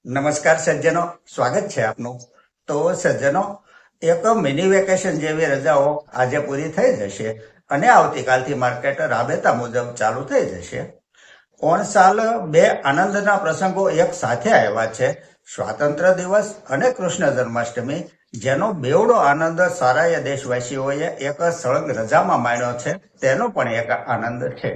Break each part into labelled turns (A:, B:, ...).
A: નમસ્કાર સજ્જનો, સ્વાગત છે આપનું. તો સજ્જનો, એક મિની વેકેશન જેવી રજાઓ આજે પૂરી થઈ જશે અને આવતીકાલથી માર્કેટ રાબેતા મુજબ ચાલુ થઈ જશે. ઓણ સાલ બે આનંદના પ્રસંગો એક સાથે આવ્યા છે, સ્વાતંત્ર્ય દિવસ અને કૃષ્ણ જન્માષ્ટમી, જેનો બેવડો આનંદ સારા દેશવાસીઓએ એક સળંગ રજામાં માણ્યો છે, તેનો પણ એક આનંદ છે.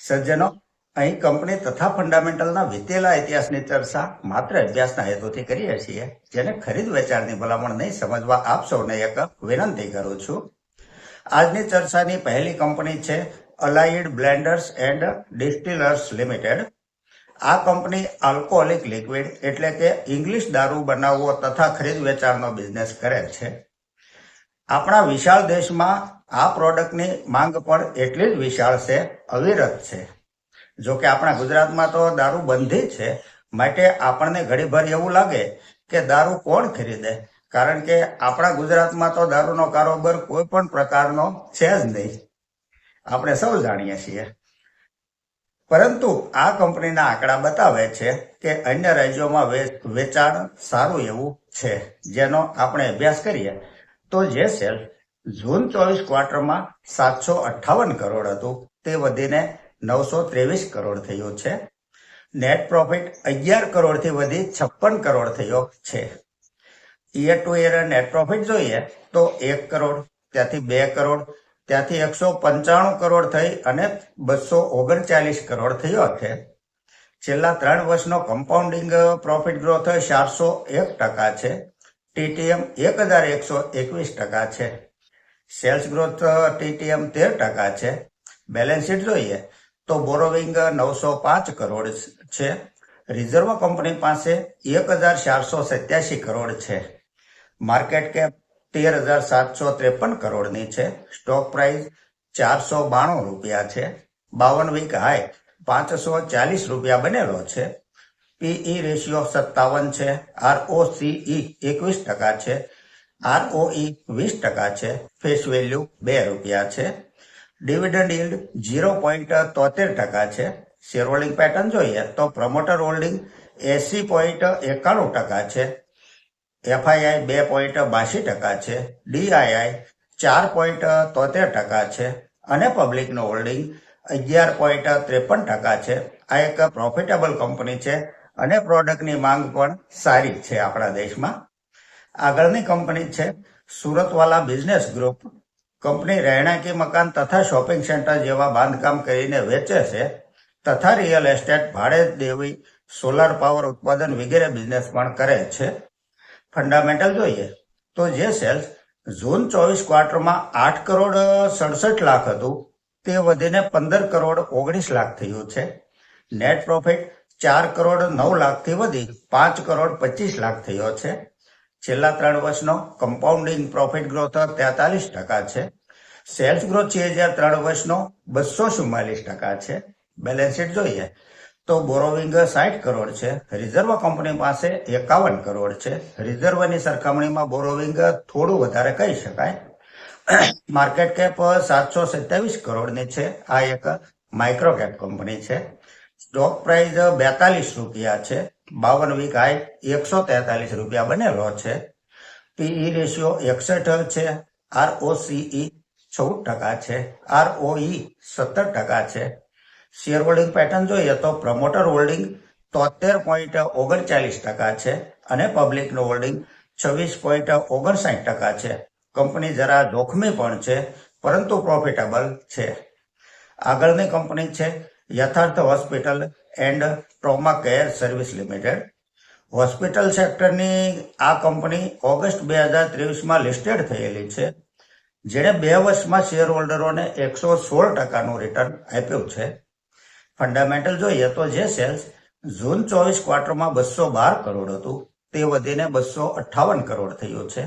A: સજ્જનો, અહીં કંપની તથા ફંડામેન્ટલના વીતેલા ઇતિહાસની ચર્ચા માત્ર અભ્યાસના હેતુથી કરીએ છીએ, જેને ખરીદ વેચાણની ભલામણ નહીં સમજવા આપ સૌને એક વિનંતી કરું છું. આજની ચર્ચાની પહેલી કંપની છે અલાઇડ બ્લેન્ડર્સ એન્ડ ડિસ્ટિલર્સ લિમિટેડ. આ કંપની આલ્કોહોલિક લિક્વિડ એટલે કે ઇંગ્લિશ દારૂ બનાવવો તથા ખરીદ વેચાણનો બિઝનેસ કરે છે. આપણા વિશાળ દેશમાં આ પ્રોડક્ટની માંગ પણ એટલી જ વિશાળ છે, અવિરત છે. જો કે આપણા ગુજરાતમાં તો દારૂ બંધી છે, માટે આપણને ઘડીભર એવું લાગે કે દારૂ કોણ ખરીદે, કારણ કે આપણા ગુજરાતમાં તો દારૂનો કારોબાર કોઈ પણ પ્રકારનો છે જ નહીં, આપણે સૌ જાણીએ છીએ. પરંતુ આ કંપનીના આંકડા બતાવે છે કે અન્ય રાજ્યોમાં વેચાણ સારું એવું છે, જેનો આપણે અભ્યાસ કરીએ તો જે સેલ જૂન 24 ક્વાર્ટરમાં 758 કરોડ હતું, તે વધીને 923 કરોડ થયું છે. નેટ પ્રોફિટ 11 કરોડથી વધી 56 કરોડ થયો છે. Year to year net profit જોઈએ તો 1 કરોડ, ત્યાંથી 2 કરોડ, ત્યાંથી 195 કરોડ થઈ અને 239 કરોડ થયો છે. છેલ્લા 3 વર્ષનો કમ્પાઉન્ડિંગ પ્રોફિટ ગ્રોથ 401% છે. ટીટીએમ 1121% છે. સેલ્સ ગ્રોથ ટીટીએમ 13% છે. બેલેન્સ શીટ જોઈએ તો બોરોવિંગ 905 કરોડ છે. રિઝર્વ કંપની પાસે 1487 કરોડ છે. માર્કેટ કેપ 13,753 કરોડની છે. સ્ટોક પ્રાઇસ 492 રૂપિયા છે. 52 વીક હાઈ 540 રૂપિયા બનેલો છે. પીઈ રેશિયો 57 છે. આરઓસીઈ 21% છે. આરઓઈ 20% છે. ફેસ વેલ્યુ 2 રૂપિયા છે. ડિવિડન્ડ યીલ્ડ 0.73% છે. શેર હોલ્ડિંગ પેટર્ન જોઈએ તો પ્રમોટર હોલ્ડિંગ 80.91% છે. એફઆઈઆઈ 2.82% છે. ડીઆઈઆઈ 4.73% છે અને પબ્લિકનો હોલ્ડિંગ 11.53% છે. આ એક પ્રોફિટેબલ કંપની છે અને પ્રોડક્ટની માંગ પણ સારી છે આપણા દેશમાં. આગળની કંપની છે સુરતવાલા બિઝનેસ ગ્રુપ. કંપની રહેણાંકી મકાન તથા શોપિંગ સેન્ટર જેવા બાંધકામ કરીને વેચે છે તથા રિયલ એસ્ટેટ, ભાડે દેવી, સોલાર પાવર ઉત્પાદન વગેરે બિઝનેસ પણ કરે છે. ફંડામેન્ટલ જોઈએ તો જે સેલ્સ જૂન 24 ક્વાર્ટરમાં 8 કરોડ 67 લાખ હતું, તે વધીને 15 કરોડ 19 લાખ થયું છે. નેટ પ્રોફિટ 4 કરોડ 9 લાખથી વધી 5 કરોડ 25 લાખ થયો છે. છેલ્લા 3 વર્ષનો કમ્પાઉન્ડિંગ પ્રોફિટ ગ્રોથ 43% છે. સેલ્સ ગ્રોથ 3 વર્ષનો 244% છે. બેલેન્સ શીટ જોઈએ તો બોરોવિંગ 60 કરોડ છે. રિઝર્વ કંપની પાસે 51 કરોડ છે. રિઝર્વની સરખામણીમાં બોરોવિંગ થોડું વધારે કહી શકાય. માર્કેટ કેપ 727 કરોડની છે. આ એક માઇક્રો કેપ કંપની છે. સ્ટોક પ્રાઇસ 42 રૂપિયા છે. 52 વીક હાઈ 143 રૂપિયા બનેલો છે. પીઈ રેશિયો 61 છે. આરઓસીઈ 14% છે. આરઓઈ 17% છે. શેર હોલ્ડિંગ પેટર્ન જોઈએ તો પ્રમોટર હોલ્ડિંગ 73.39% છે અને પબ્લિકનું હોલ્ડિંગ 26.59% છે. કંપની જરા જોખમી પણ છે, પરંતુ પ્રોફિટેબલ છે. આગળની કંપની છે Yatharth hospital and trauma care service limited. Hospital સેક્ટરની આ કંપની ઓગસ્ટ 2023માં લિસ્ટેડ થયેલી છે, જેણે 2 વર્ષમાં શેર હોલ્ડરોને 116%નું રિટર્ન આપ્યું છે. ફંડામેન્ટલ જોઈએ તો જે સેલ્સ જૂન 24 ક્વાર્ટરમાં 212 કરોડ હતું, તે વધીને 258 કરોડ થયું છે.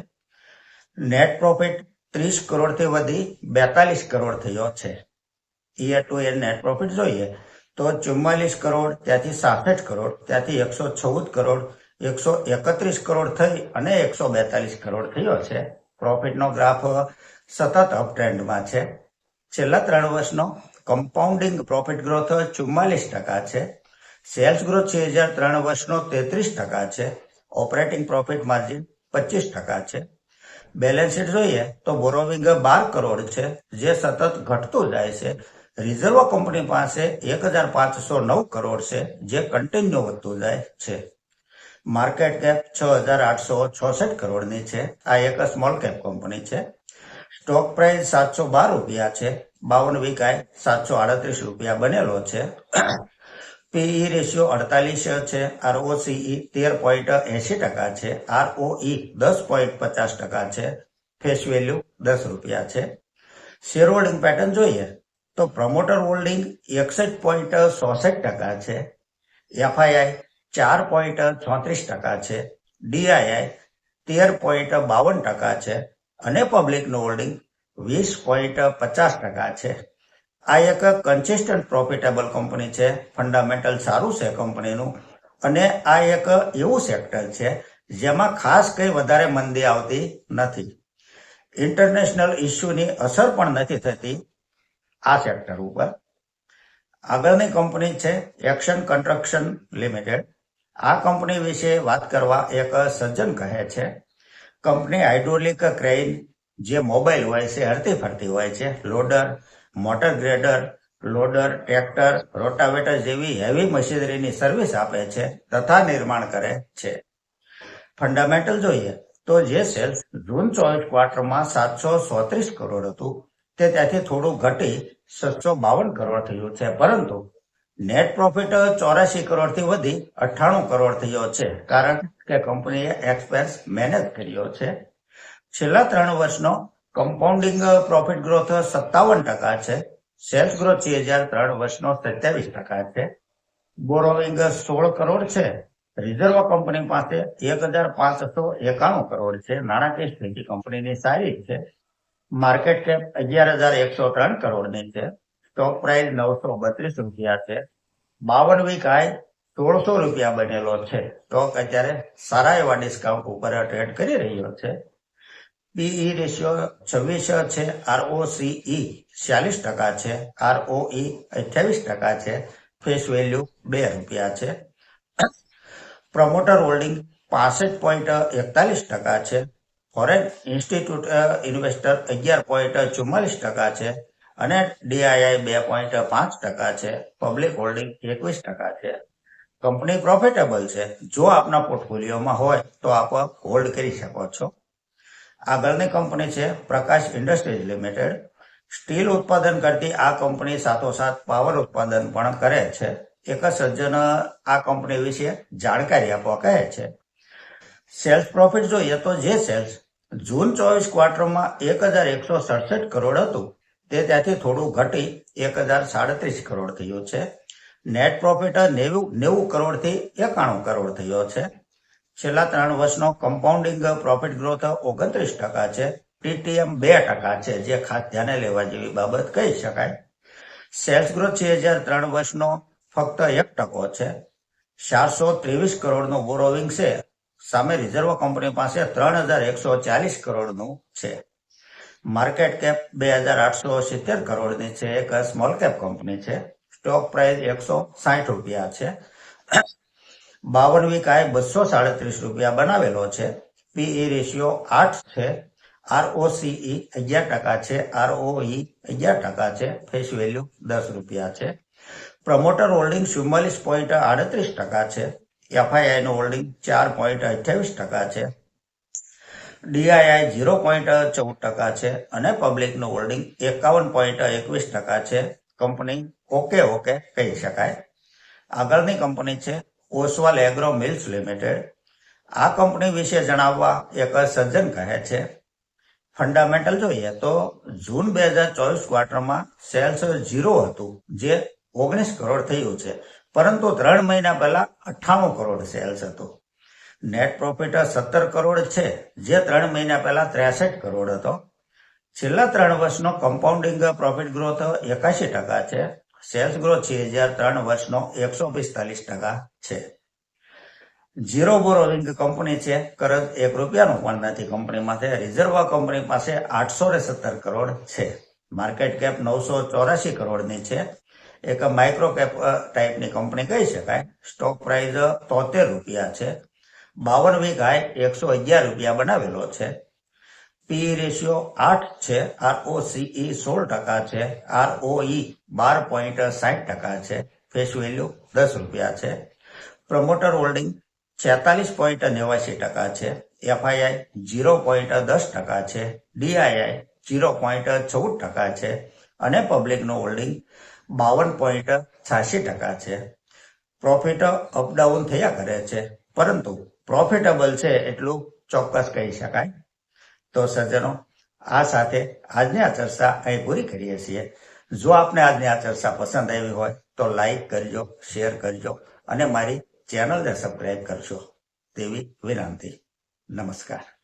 A: નેટ પ્રોફિટ 30 કરોડથી વધી 42 કરોડ થયો છે. Year to year net profit જોઈએ તો 44 કરોડ, ત્યાંથી 66 કરોડ, ત્યાંથી 114 કરોડ, 131 કરોડ થઈ અને 142 કરોડ થયો છે. પ્રોફિટનો ગ્રાફ સતત અપટ્રેન્ડમાં છે. છેલ્લા 3 વર્ષનો કમ્પાઉન્ડિંગ પ્રોફિટ ગ્રોથ 44% છે. સેલ્સ ગ્રોથ 2003 વર્ષનો 33% છે. ઓપરેટિંગ પ્રોફિટ માર્જિન 25% છે. બેલેન્સ શીટ જોઈએ તો બોરોવિંગ 12 કરોડ છે, જે સતત ઘટતું જાય છે. રિઝર્વ કંપની પાસે 1509 કરોડ છે, જે કન્ટિન્યુ વધતું જાય છે. માર્કેટ કેપ 6866 કરોડની છે. આ એક સ્મોલ કેપ કંપની છે. સ્ટોક પ્રાઇસ 712 રૂપિયા છે. 52 વીક હાઈ 738 રૂપિયા બનેલો છે. પીઈ રેશિયો 48 છે. આરઓસીઈ 13.80% છે. આરઓઈ 10.50% છે. ફેસ વેલ્યુ 10 રૂપિયા છે. શેર હોલ્ડિંગ પેટર્ન જોઈએ તો પ્રમોટર હોલ્ડિંગ 61.66% છે. એફઆઈઆઈ 4.34% છે. ડીઆઈઆઈ 13.52% છે. અને પબ્લિકનું હોલ્ડિંગ 20.50% છે. આ એક કન્સિસ્ટન્ટ પ્રોફિટેબલ કંપની છે. ફંડામેન્ટલ સારું છે કંપનીનું, અને આ એક એવું સેક્ટર છે જેમાં ખાસ કંઈ વધારે મંદી આવતી નથી. ઇન્ટરનેશનલ ઇસ્યુની અસર પણ નથી થતી આ સેક્ટર ઉપર. આગળની કંપની છે એક્શન કન્સ્ટ્રક્શન લિમિટેડ. આ કંપની વિશે વાત કરવા એક સજ્જન કહે છે, કંપની હાઇડ્રોલિક ક્રેઇન, જે મોબાઈલ હોય છે, હરતી ફરતી હોય છે, loader, motor grader, loader, tractor, rotavator જેવી હેવી મશીનરીની સર્વિસ આપે છે તથા નિર્માણ કરે છે. ફંડામેન્ટલ જોઈએ તો જે સેલ્સ જૂન 24 ક્વાર્ટરમાં 734 કરોડ હતું, તે ત્યાંથી થોડું ઘટી 752 કરોડ થયું છે, પરંતુ નેટ પ્રોફિટ 84 કરોડથી વધી 98 કરોડ થયો છે, કારણ કે કંપનીએ એક્સપેન્સ મેનેજ કર્યો છે. છેલ્લા 3 વર્ષનો કમ્પાઉન્ડિંગ પ્રોફિટ ગ્રોથ 57% છે. સેલ્સ ગ્રોથ 2003 વર્ષનો 27% છે. બોરોવિંગ 16 કરોડ છે. રિઝર્વ કંપની પાસે 1591 કરોડ છે. નાણાકીય સ્થિતિ કંપનીની સારી છે. માર્કેટ કેપ 11,103 કરોડની છે. સ્ટોક પ્રાઇસ 932 રૂપિયા છે. 52 વીક હાઈ 1600 રૂપિયા બનેલો છે. સ્ટોક અત્યારે સારા એવા ડિસ્કાઉન્ટ ઉપર ટ્રેડ કરી રહ્યો છે. પીઈ રેશિયો 26 છે. આરઓસીઈ 46% છે. આરઓઈ 28% છે. ફેસ વેલ્યુ 2 રૂપિયા છે. પ્રમોટર હોલ્ડિંગ 65.41% છે. ફોરેન ઇન્સ્ટિટ્યૂટ ઇન્વેસ્ટર 11.44% છે. અને ડીઆઈઆઈ 2.5% છે. પબ્લિક હોલ્ડિંગ 21% છે. કંપની પ્રોફિટેબલ છે. જો આપના પોર્ટફોલિયોમાં હોય તો આપ હોલ્ડ કરી શકો છો. આગળની કંપની છે પ્રકાશ ઇન્ડસ્ટ્રીઝ લિમિટેડ. સ્ટીલ ઉત્પાદન કરતી આ કંપની સાથોસાથ પાવર ઉત્પાદન પણ કરે છે. એક સજ્જન આ કંપની વિશે જાણકારી આપવા કહે છે. સેલ્સ પ્રોફિટ જોઈએ તો જે સેલ્સ જૂન 24 ક્વાર્ટરમાં 1167 કરોડ હતું, તે ત્યાંથી થોડું ઘટી 1037 કરોડ થયું છે. નેટ પ્રોફિટ 90 કરોડથી 91 કરોડ થયો છે. છેલ્લા 3 વર્ષનો કમ્પાઉન્ડિંગ પ્રોફિટ ગ્રોથ 29% છે. ટીટીએમ 2% છે, જે ખાસ ધ્યાને લેવા જેવી બાબત કહી શકાય. સેલ્સ ગ્રોથ 2003 વર્ષનો ફક્ત 1% છે. 423 કરોડનું બોરોવિંગ છે. સામે રિઝર્વ કંપની પાસે 3140 કરોડનું છે. માર્કેટ કેપ 2870 કરોડની છે. એક સ્મોલ કેપ કંપની છે. સ્ટોક પ્રાઇસ 160 રૂપિયા છે. 52 વીક હાઈ 237 રૂપિયા બનાવેલો છે. પીઈ રેશિયો 8 છે. આરઓસીઈ 11% છે. આરઓઈ 11% છે. ફેસ વેલ્યુ 10 રૂપિયા છે. પ્રમોટર હોલ્ડિંગ 44.38% છે. એફઆઈઆઈ નું હોલ્ડિંગ 4.28% છે. ડીઆઈઆઈ 0.14% છે. અને પબ્લિકનું હોલ્ડિંગ 51.21% છે. કંપની ઓકે કહી શકાય. આગળની કંપની છે ઓસવાલ એગ્રો મિલ્સ લિમિટેડ. આ કંપની વિશે જણાવવા એક સજ્જન કહે છે, ફંડામેન્ટલ જોઈએ તો જૂન 2024 ક્વાર્ટરમાં સેલ્સ 0 હતું, જે 19 કરોડ થયું છે, પરંતુ 3 મહિના પહેલા 98 કરોડ સેલ્સ હતું. નેટ પ્રોફિટ 17 કરોડ છે, જે 3 મહિના પહેલા 63 કરોડ હતો. છેલ્લા 3 વર્ષનો કમ્પાઉન્ડિંગ પ્રોફિટ ગ્રોથ 81% છે. સેલ્સ ગ્રોથ 2003 વર્ષનો 145% છે. ઝીરો બોરોવિંગ કંપની છે. કરજ 1 રૂપિયાનું પણ નથી કંપનીમાં. રિઝર્વ કંપની પાસે 817 કરોડ છે. માર્કેટ કેપ 984 કરોડની છે. એક માઇક્રો કેપ ટાઈપની કંપની કહી શકાય. સ્ટોક પ્રાઇસ 73 રૂપિયા છે. 52 વીક હાઈ 111 રૂપિયા બનાવેલો છે. પી રેશિયો 8 છે. ROCE 16% છે. ROE 12.60% છે. ફેસ વેલ્યુ 10 રૂપિયા છે. પ્રમોટર હોલ્ડિંગ 46.89% છે. FII 0.10% છે. DII 0.14% છે. અને પબ્લિકનું હોલ્ડિંગ 52.86% છે. પ્રોફિટ અપડાઉન થયા કરે છે, પરંતુ પ્રોફિટેબલ છે એટલું ચોક્કસ કહી શકાય. તો સજ્જનો, આ સાથે આજની આ ચર્ચા અહીં પૂરી કરીએ છીએ. જો આપને આજની આ ચર્ચા પસંદ આવી હોય તો લાઈક કરજો, શેર કરજો અને મારી ચેનલને સબસ્ક્રાઇબ કરજો તેવી વિનંતી. નમસ્કાર.